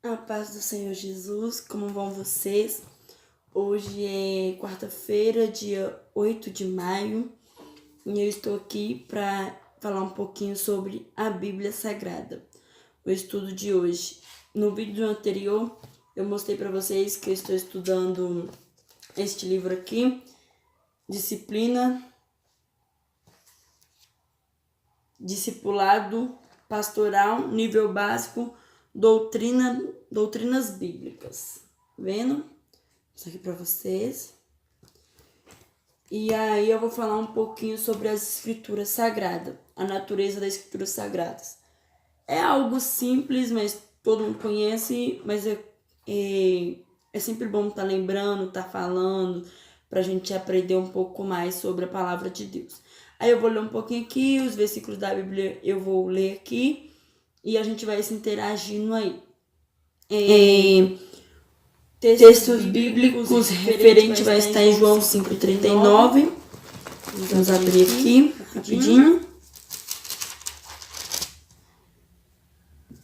A paz do Senhor Jesus, como vão vocês? Hoje é quarta-feira, dia 8 de maio, e eu estou aqui para falar um pouquinho sobre a Bíblia Sagrada. O estudo de hoje. No vídeo anterior, eu mostrei para vocês que eu estou estudando este livro aqui, Discipulado Pastoral, nível básico, doutrinas bíblicas. Vendo? Isso aqui para vocês. E aí eu vou falar um pouquinho sobre as escrituras sagradas, a natureza das escrituras sagradas. É algo simples, mas todo mundo conhece, mas é sempre bom estar lembrando, estar falando, para a gente aprender um pouco mais sobre a palavra de Deus. Aí eu vou ler um pouquinho aqui, os versículos da Bíblia eu vou ler aqui, e a gente vai se interagindo aí. Textos bíblicos referente vai estar em João 5,39. Vamos abrir aqui rapidinho.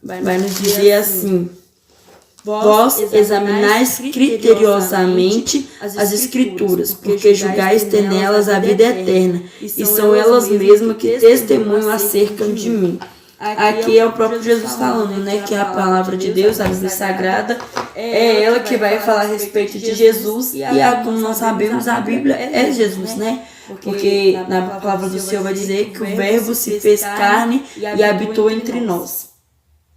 Vai nos dizer assim: vós examinais criteriosamente as Escrituras, porque julgais ter nelas a vida eterna, e são elas mesmas que testemunham acerca de mim. Aqui é o próprio Jesus falando, né? Que a palavra de Deus, a Bíblia Sagrada, é ela que vai falar a respeito de Jesus. E como nós sabemos, a Bíblia é Jesus, né? Porque na palavra do Senhor vai dizer que o Verbo se fez carne e habitou entre nós.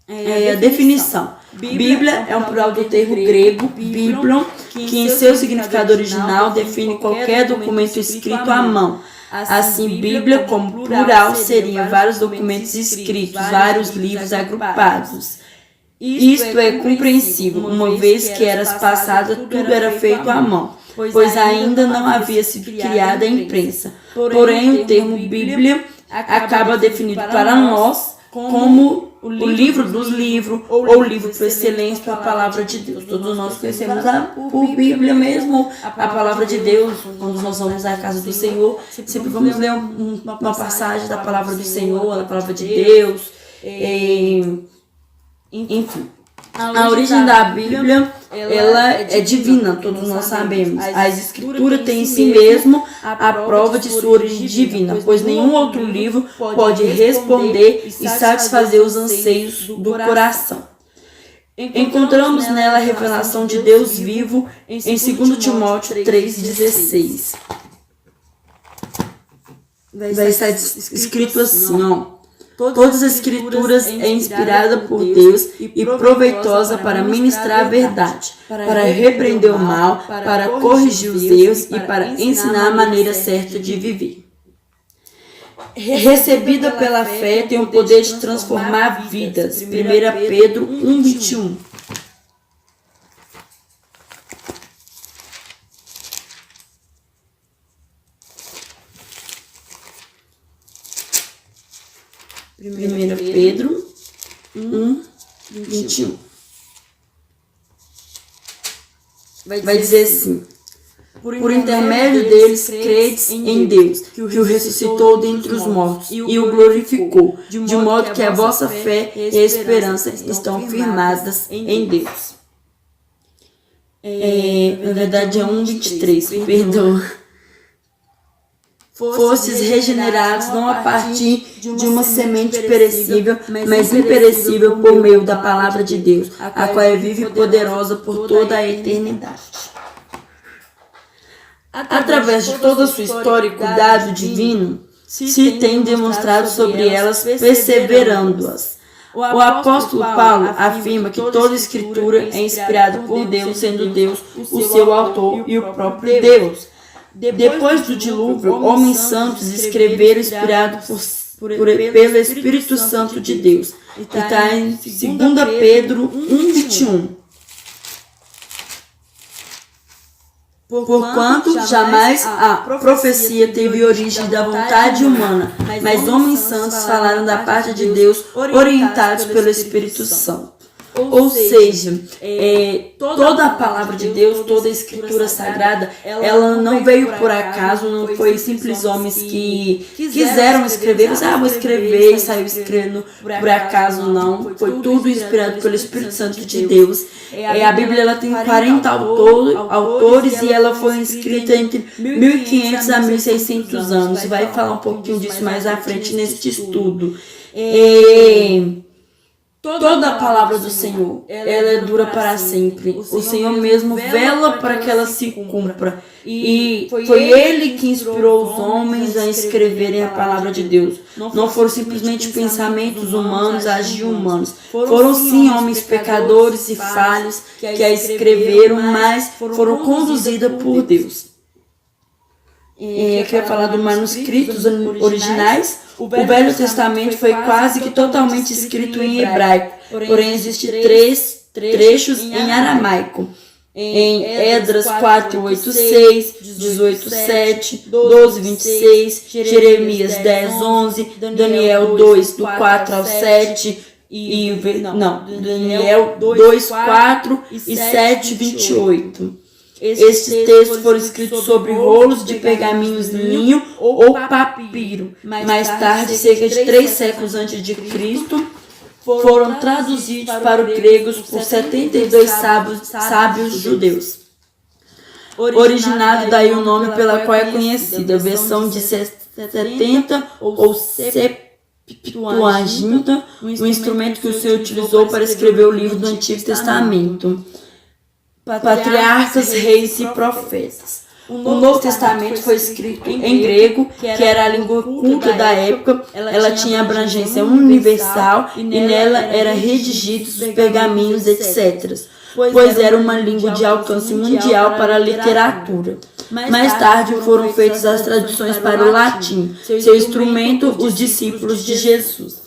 A definição. Bíblia é um plural do termo grego, biblion, que em seu significado original define qualquer documento escrito à mão. Assim, Bíblia, como plural, seria vários documentos escritos, vários livros agrupados. Isto é compreensível, uma vez que eras passada, tudo era feito à mão, pois ainda não havia sido criada a imprensa. Porém, o termo Bíblia acaba definido para nós como o livro dos livros, ou o livro por excelência, para a palavra de Deus. Todos nós conhecemos por Bíblia mesmo, a palavra de Deus. Quando nós vamos à casa do Senhor, sempre vamos ler uma passagem da palavra do Senhor, da palavra de Deus. Enfim, a origem da Bíblia, ela é divina, todos nós sabemos. As Escrituras têm em si mesmo a prova de sua origem divina, pois nenhum outro livro pode responder e satisfazer os anseios do coração. Encontramos nela a revelação de Deus vivo em 2 Timóteo 3,16. Vai estar escrito assim, ó: todas as Escrituras é inspirada por Deus e proveitosa para ministrar a verdade, para repreender o mal, para corrigir os erros e para ensinar a maneira certa de viver. Recebida pela fé, tem o poder de transformar vidas. 1 Pedro 1,21. Primeira Pedro 1:21. Vai dizer assim: por intermédio deles credes em Deus, que o ressuscitou dentre os mortos e o glorificou, de modo que a vossa fé e a esperança estão firmadas em Deus. Na verdade é 1:23, perdoa. Fostes regenerados não a partir de uma semente perecível, mas imperecível por meio da palavra de Deus, a qual é viva e poderosa por toda a eternidade. Através de toda a sua história e cuidado divino, se tem demonstrado sobre elas, perseverando-as. O apóstolo Paulo afirma que toda a Escritura é inspirada por Deus, sendo Deus o seu autor e o próprio Deus. Depois do dilúvio, homens santos escreveram inspirados pelo Espírito Santo de Deus. Está em 2 Pedro 1:21. Porquanto jamais a profecia teve origem da vontade humana, mas homens santos falaram da parte de Deus, orientados pelo Espírito Santo. Ou seja, toda a palavra de Deus, toda a escritura sagrada, ela não veio por acaso, não foi simples homens que quiseram escrever, vou escrever e saiu escrevendo por acaso, não. Foi tudo inspirado pelo Espírito Santo de Deus. A Bíblia ela tem 40 autores e ela foi escrita entre 1500 a 1600 anos. Vai falar um pouquinho disso mais à frente neste estudo. Toda a palavra do Senhor, ela dura para sempre. O Senhor mesmo vela para que ela se cumpra. E foi Ele que inspirou os homens a escreverem a palavra de Deus. Não foram simplesmente pensamentos humanos, agir humanos. Foram sim homens pecadores e falhos que a escreveram, mas foram conduzidos por Deus. Aqui vai falar dos manuscritos originais. O Velho Testamento foi quase que totalmente escrito em hebraico, porém existem 3 trechos em aramaico. Em Esdras 4, 8, 6, 18, 7, 12, 26, Jeremias 10, 11, Daniel 2, do 4 ao 7, Daniel 2, 4 e 7, 28. Estes textos foram escritos sobre rolos de pergaminhos linho ou papiro. Mais tarde, cerca de 3 séculos antes de Cristo, foram traduzidos para o grego por 72 sábios judeus. Originado daí o nome pela qual é conhecida, a versão de 70 ou Septuaginta, o instrumento que o Senhor utilizou para escrever o livro do Antigo Testamento. Patriarcas, reis e profetas. O Novo Testamento foi escrito em grego, que era a língua culta da época. Ela tinha abrangência universal e nela eram redigidos os pergaminhos, etc., pois era uma língua de alcance mundial para a literatura. Mais tarde foram feitas as traduções para o latim, seu instrumento, os discípulos de Jesus.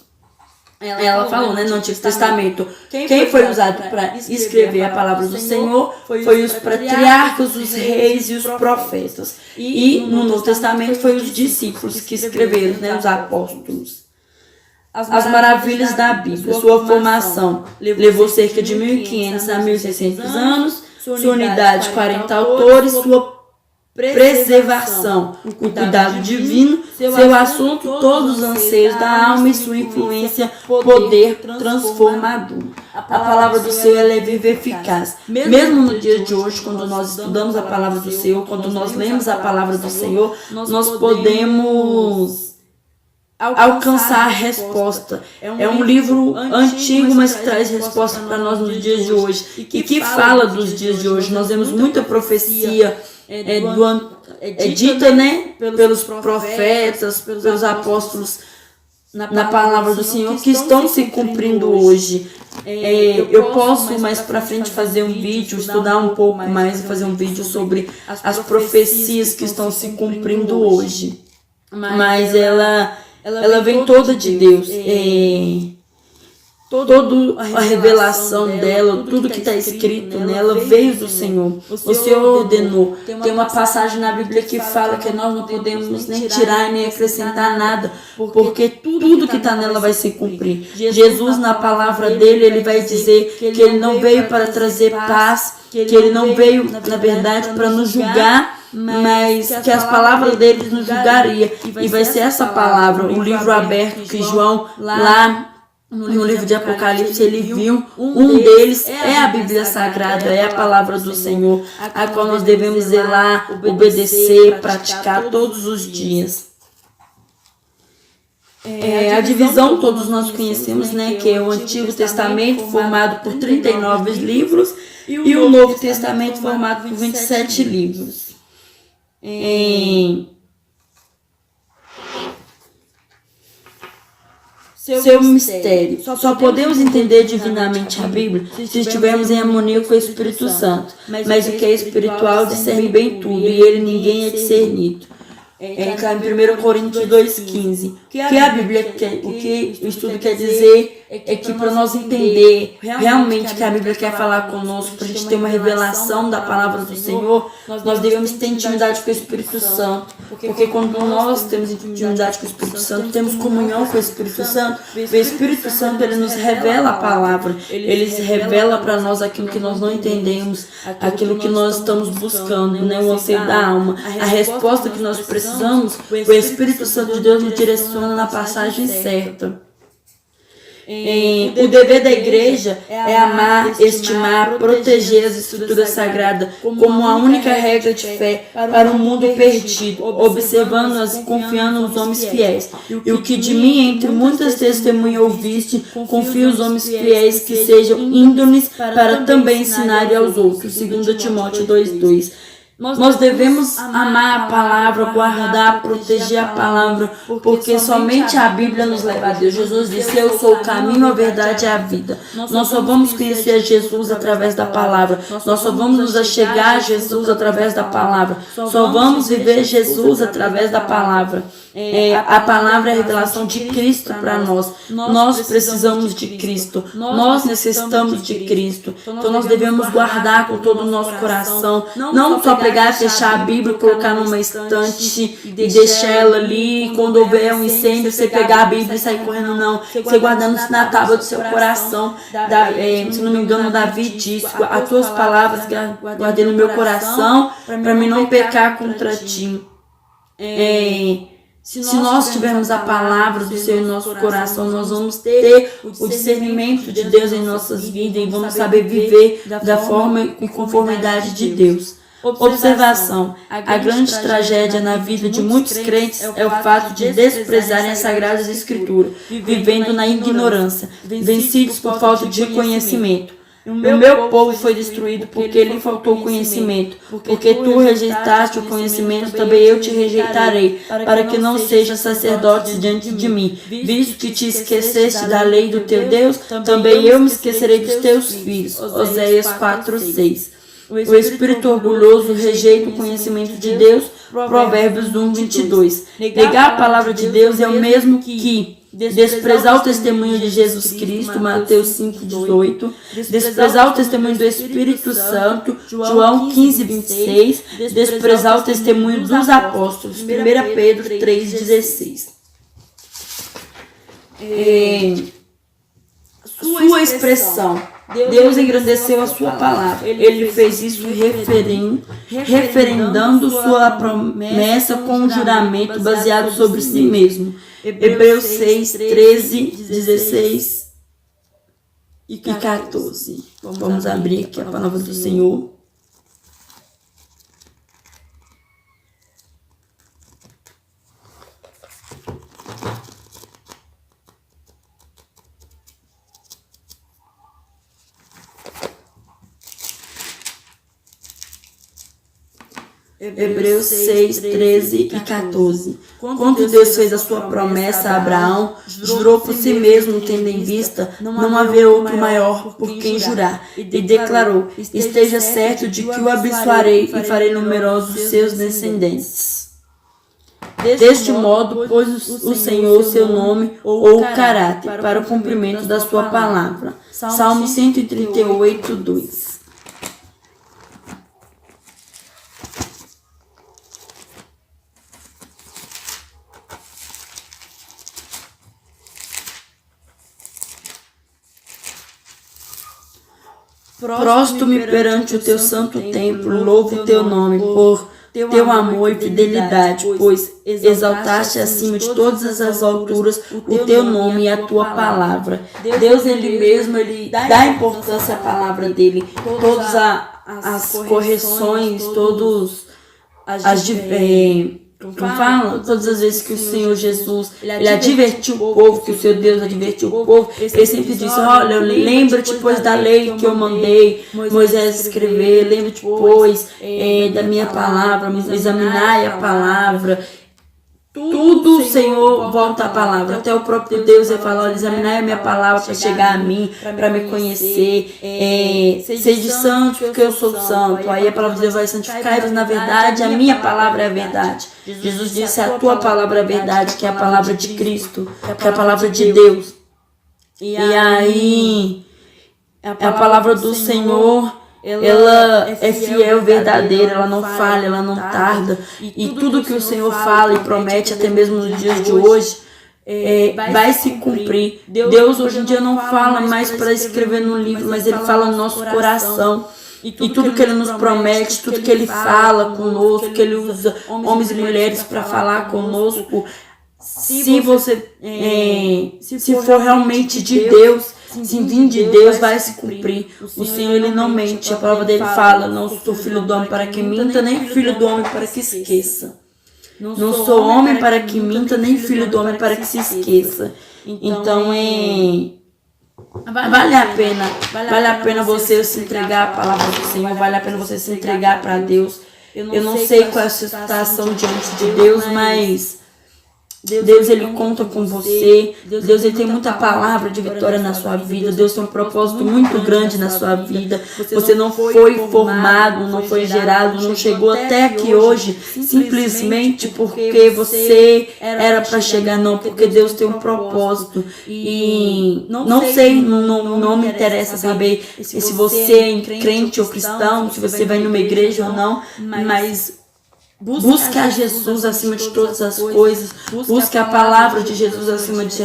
Ela falou, no Antigo Testamento, quem foi usado para escrever a palavra do Senhor foi os patriarcas, os reis e os profetas. E no Novo Testamento foi os discípulos que escreveram, os apóstolos. As maravilhas da Bíblia. Sua formação levou cerca de 1500 a 1600 anos, sua unidade 40 autores, sua preservação, o cuidado divino, seu assunto, todos os anseios da alma e sua influência, poder transformador. A palavra do Senhor ela é viva e eficaz. Mesmo no dia de hoje, quando nós estudamos a palavra do Senhor, quando nós lemos a palavra do Senhor, nós podemos alcançar a resposta. É um livro antigo, mas que traz resposta para nós nos dias de hoje. E que fala dos dias de hoje. Nós vemos muita profecia dita, pelos profetas, pelos apóstolos na palavra do Senhor, que estão se cumprindo hoje. Eu posso mais para frente fazer um vídeo, estudar um pouco mais e fazer um vídeo sobre as profecias que estão se cumprindo hoje. Mas ela vem toda de Deus. Toda a revelação dela, tudo que está escrito nela veio do Senhor. O Senhor ordenou. Tem uma passagem na Bíblia que fala que nós não podemos nem tirar nem acrescentar nada, porque tudo que está nela vai se cumprir. Jesus, na palavra dele, ele vai dizer que ele não veio para trazer paz, que ele não veio, na verdade, para nos julgar, mas que as palavras dele nos julgaria. E vai ser essa palavra, o livro aberto que João, lá no livro de Apocalipse, ele viu. Um deles é a Bíblia Sagrada, é a palavra do Senhor, a qual nós devemos zelar, obedecer, praticar todos os dias. A divisão todos nós conhecemos, que é o Antigo Testamento, formado por 39 livros, e o Novo Testamento, formado por 27 livros. Seu mistério. Só podemos entender divinamente a Bíblia se estivermos em harmonia com o Espírito Santo. Mas o que é espiritual discerne bem tudo, e ele ninguém é discernido. Está em 1 Coríntios 2,15. que a Bíblia quer, o que o estudo quer dizer é que para nós entender realmente que a Bíblia quer falar conosco, para a gente ter uma revelação da palavra do Senhor, nós devemos ter intimidade com o Espírito Santo. Porque quando nós temos intimidade com o Espírito Santo, temos comunhão com o Espírito Santo, o Espírito Santo ele nos revela a palavra, ele revela para nós aquilo que nós não entendemos, aquilo que nós estamos buscando, né? O anseio da alma, a resposta que nós precisamos, o Espírito Santo de Deus nos direciona na passagem certa. O dever da igreja é amar, estimar, proteger as escrituras sagradas como a única regra de fé para um mundo perdido, observando-as e confiando nos homens fiéis. E o que de mim, entre muitas testemunhas ouviste, confio os homens fiéis que sejam ídones para também ensinarem aos outros. 2 Timóteo 2:2. Nós devemos amar a palavra, guardar, proteger a palavra, porque somente a Bíblia nos leva a Deus. Jesus disse: eu sou o caminho, a verdade e a vida. Nós só vamos conhecer Jesus através da palavra. Nós só vamos nos achegar a Jesus através da palavra. Só vamos viver Jesus através da palavra. A palavra é a revelação de Cristo para nós. Nós precisamos de Cristo. Nós necessitamos de Cristo. Então nós devemos guardar com todo o nosso coração. Não só pegar, fechar a Bíblia, colocar numa estante e deixar ela ali. E quando houver um incêndio, você pegar a Bíblia e sair correndo, não. Você guardando isso na tábua do seu coração. Se não me engano, Davi disse: as tuas palavras guardei no meu coração para mim não pecar contra ti. Se nós tivermos a palavra do Senhor em nosso coração, nós vamos ter o discernimento de Deus em nossas vidas e vamos saber viver da forma e conformidade de Deus. Observação: a grande tragédia na vida de muitos crentes é o fato de desprezarem as Sagradas Escrituras, vivendo na ignorância, vencidos por falta de conhecimento. O meu povo foi destruído porque lhe faltou conhecimento. Porque tu rejeitaste o conhecimento, também eu te rejeitarei, para que não sejas sacerdote diante de mim. Visto que te esqueceste da lei do teu Deus, também eu me esquecerei dos teus filhos. Oséias 4:6. O espírito orgulhoso rejeita o conhecimento de Deus. Provérbios 1:22. Negar a palavra de Deus é o mesmo que desprezar o testemunho de Jesus Cristo, Mateus 5:18, desprezar o testemunho do Espírito Santo, João 15:26, desprezar o testemunho dos apóstolos, 1 Pedro 3:16. Sua expressão: Deus engrandeceu a sua palavra. Ele fez isso referendando sua promessa com um juramento baseado sobre si mesmo. Hebreus 6:13, 16 e 14. Vamos abrir aqui a palavra do Senhor. Hebreus 6:13 e 14. Quando Deus fez a sua promessa a Abraão, jurou por si mesmo, tendo em vista não haver outro maior por quem jurar, e declarou: esteja certo de que o abençoarei e farei numerosos os seus descendentes. Deste modo, pôs o Senhor seu nome ou o caráter para o cumprimento da sua palavra. Salmo 138:2. Prostro-me perante o teu santo templo, louvo o teu nome por teu amor e fidelidade, pois exaltaste acima de todas as alturas o teu nome e a tua palavra. Deus, Ele mesmo, Ele dá importância à palavra dEle. Todas as correções, todas todas as vezes que o Senhor Jesus, Ele advertiu o povo, que o seu Deus advertiu o povo, Ele sempre disse: olha, lembra-te, pois, da lei que eu mandei Moisés escrever, lembra-te, pois, da minha palavra, examinai a palavra. tudo o Senhor volta à palavra. Até o próprio Deus ele fala, olha, examinar a minha palavra para chegar a mim, para me conhecer. Sede santo porque eu sou santo. Aí a palavra de Deus vai santificar-vos na verdade, a minha palavra é a verdade. Jesus disse, a tua palavra é a verdade, que é a palavra de Cristo, que é a palavra de Deus. E aí, a palavra do Senhor, ela é fiel, verdadeira, ela não falha, ela não tarda. E tudo que o Senhor fala e promete, até mesmo nos dias de hoje, vai se cumprir. Deus hoje em dia não fala mais para escrever no livro, mas Ele fala no nosso coração. E tudo que Ele nos promete, tudo que Ele fala conosco, que Ele usa homens e mulheres para falar conosco, se for realmente de Deus, se vir de Deus, vai se cumprir. O Senhor, Ele não mente. A palavra dele fala, não sou filho do homem para que minta, nem filho do homem para que esqueça. Não sou homem para que minta, nem filho do homem para que se esqueça. Então, vale a pena você se entregar à palavra do Senhor, vale a pena você se entregar para Deus. Eu não sei qual é a sua situação diante de Deus, mas Deus, Ele conta com você. Deus, Ele tem muita palavra de vitória na sua vida. Deus tem um propósito muito grande na sua vida. Você não foi formado, não foi gerado, não chegou até aqui hoje simplesmente porque você era para chegar, não, porque Deus tem um propósito. E não sei, não me interessa saber se você é crente ou cristão, se você vai numa igreja ou não, mas busque a Jesus acima de todas as coisas. Busque a palavra de Jesus acima de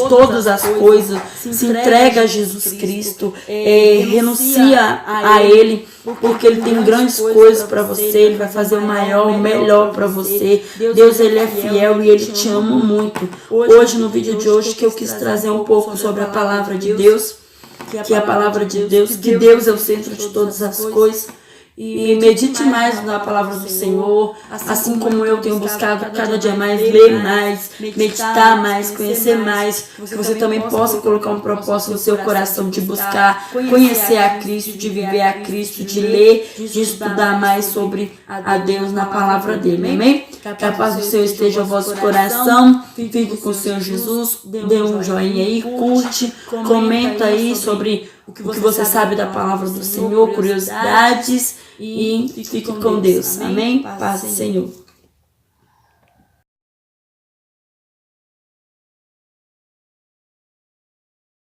todas as coisas. Se entrega a Jesus Cristo. Renuncia a Ele, porque Ele tem grandes coisas para você. Ele vai fazer o maior, o melhor para você. Deus, Ele é fiel e Ele te ama muito. Hoje, no vídeo de hoje, que eu quis trazer um pouco sobre a palavra de Deus, que é a palavra de Deus, que Deus é o centro de todas as coisas. E medite mais na palavra do Senhor, assim como eu tenho buscado cada dia mais, ler mais, meditar mais, conhecer mais, que você também possa colocar um propósito no seu coração de buscar, conhecer a Cristo, de viver a Cristo, de ler, de estudar mais sobre a Deus na palavra dele, amém? Que a paz do Senhor esteja ao vosso coração, fique com o Senhor Jesus, dê um joinha aí, curte, comenta aí sobre o que você sabe da palavra do Senhor, curiosidades, e fique com Deus. Amém? Paz do Senhor.